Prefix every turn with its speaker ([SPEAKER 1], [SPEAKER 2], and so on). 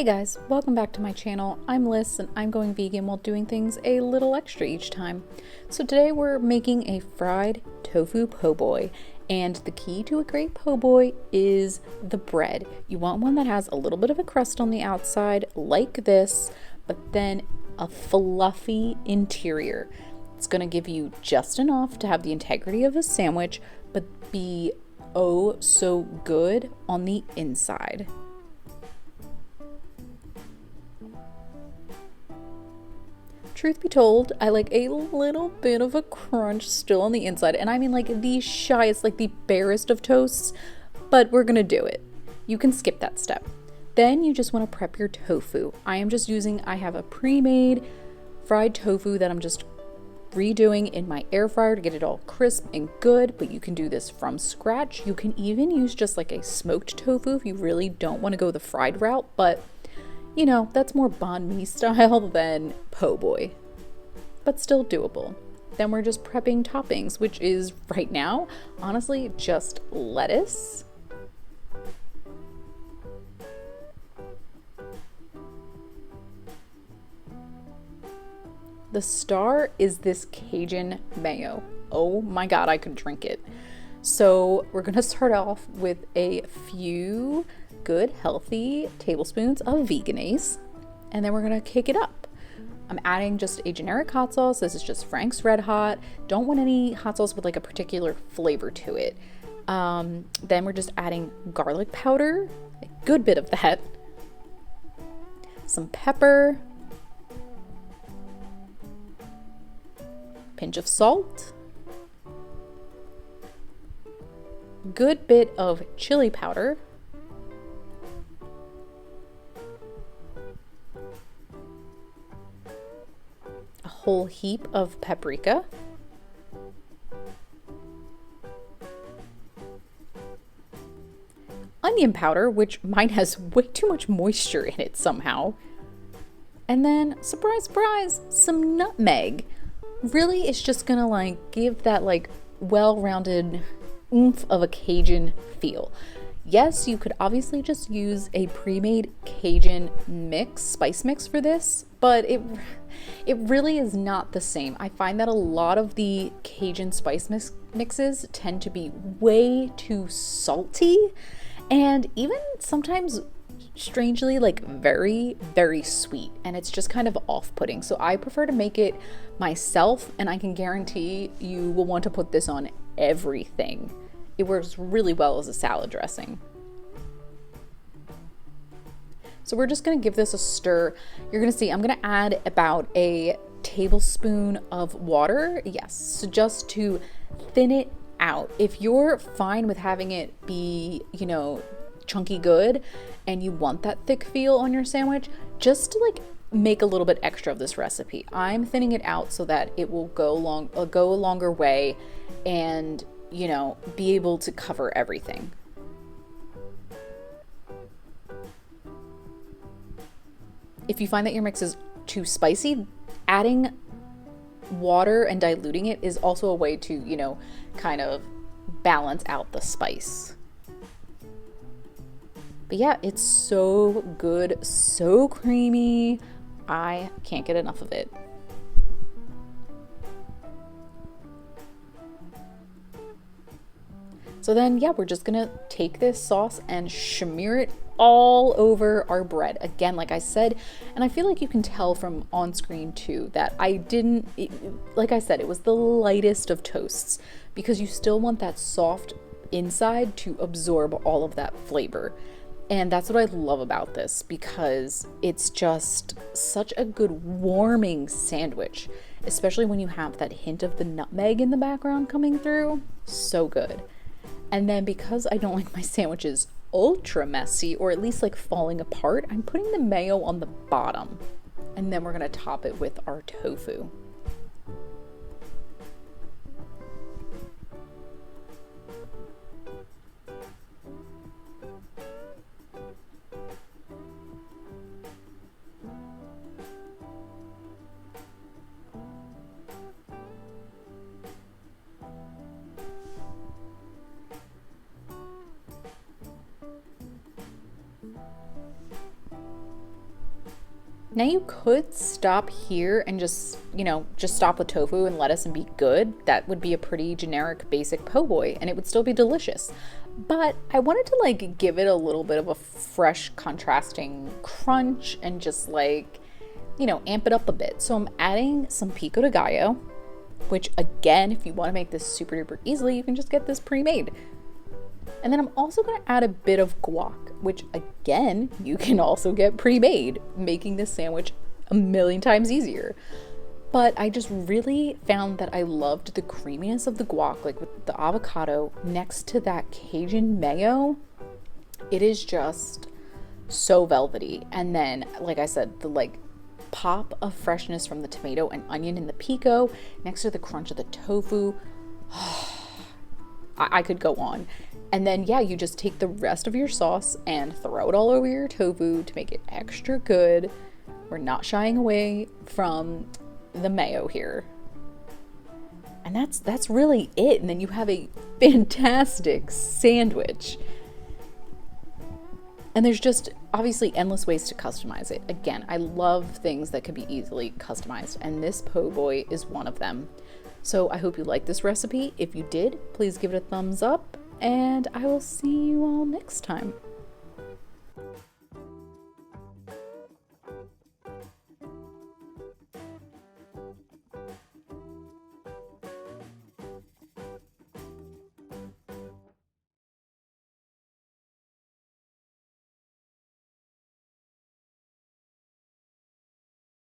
[SPEAKER 1] guys, welcome back to my channel. I'm Liz and I'm going vegan while doing things a little extra each time. So today we're making a fried tofu po' boy, and the key to a great po' boy is the bread. You want one that has a little bit of a crust on the outside like this, but then a fluffy interior. It's going to give you just enough to have the integrity of a sandwich, but be oh so good on the inside. Truth be told, I like a little bit of a crunch still on the inside, and I mean like the shyest, like the barest of toasts, but we're gonna do it. You can skip that step. Then you just want to prep your tofu. I have a pre-made fried tofu that I'm just redoing in my air fryer to get it all crisp and good, but you can do this from scratch. You can even use just like a smoked tofu if you really don't want to go the fried route, but you know, that's more banh mi style than po' boy, but still doable. Then we're just prepping toppings, which is right now, honestly, just lettuce, the star is this Cajun mayo. Oh my God, I could drink it. So we're gonna start off with a few good healthy tablespoons of veganese, and then we're gonna kick it up. I'm adding just a generic hot sauce. This is just Frank's Red Hot. Don't want any hot sauce with like a particular flavor to it. Then we're just adding garlic powder, a good bit of that, some pepper, pinch of salt, good bit of chili powder, a whole heap of paprika, onion powder, which mine has way too much moisture in it somehow, and then surprise surprise, some nutmeg. Really, it's just gonna like give that like well-rounded oomph of a Cajun feel. Yes, you could obviously just use a pre-made Cajun mix, spice mix for this, but it really is not the same. I find that a lot of the Cajun spice mixes tend to be way too salty, and even sometimes strangely like very, very sweet, and it's just kind of off-putting. So I prefer to make it myself, and I can guarantee you will want to put this on everything. It works really well as a salad dressing. So we're just gonna give this a stir. You're gonna see I'm gonna add about a tablespoon of water. Yes, so just to thin it out. If you're fine with having it be, you know, chunky good and you want that thick feel on your sandwich, just to like make a little bit extra of this recipe. I'm thinning it out so that it will go a longer way and, you know, be able to cover everything. If you find that your mix is too spicy, adding water and diluting it is also a way to, you know, kind of balance out the spice. But yeah, it's so good, so creamy. I can't get enough of it. So then, yeah, we're just gonna take this sauce and smear it all over our bread. Again, like I said, and I feel like you can tell from on screen too, that like I said, it was the lightest of toasts because you still want that soft inside to absorb all of that flavor. And that's what I love about this, because it's just such a good warming sandwich, especially when you have that hint of the nutmeg in the background coming through. So good. And then because I don't like my sandwiches ultra messy, or at least like falling apart, I'm putting the mayo on the bottom. And then we're gonna top it with our tofu. Now you could stop here and just, just stop with tofu and lettuce and be good. That would be a pretty generic basic po' boy and it would still be delicious. But I wanted to like give it a little bit of a fresh contrasting crunch and just like, amp it up a bit. So I'm adding some pico de gallo, which again, if you want to make this super duper easily, you can just get this pre-made. And then I'm also going to add a bit of guac, which again, you can also get pre-made, making this sandwich a million times easier. But I just really found that I loved the creaminess of the guac, like with the avocado next to that Cajun mayo. It is just so velvety. And then, like I said, the like pop of freshness from the tomato and onion in the pico next to the crunch of the tofu. I could go on. And then, yeah, you just take the rest of your sauce and throw it all over your tofu to make it extra good. We're not shying away from the mayo here. And that's really it. And then you have a fantastic sandwich. And there's just obviously endless ways to customize it. Again, I love things that could be easily customized, and this po' boy is one of them. So I hope you like this recipe. If you did, please give it a thumbs up, and I will see you all next time.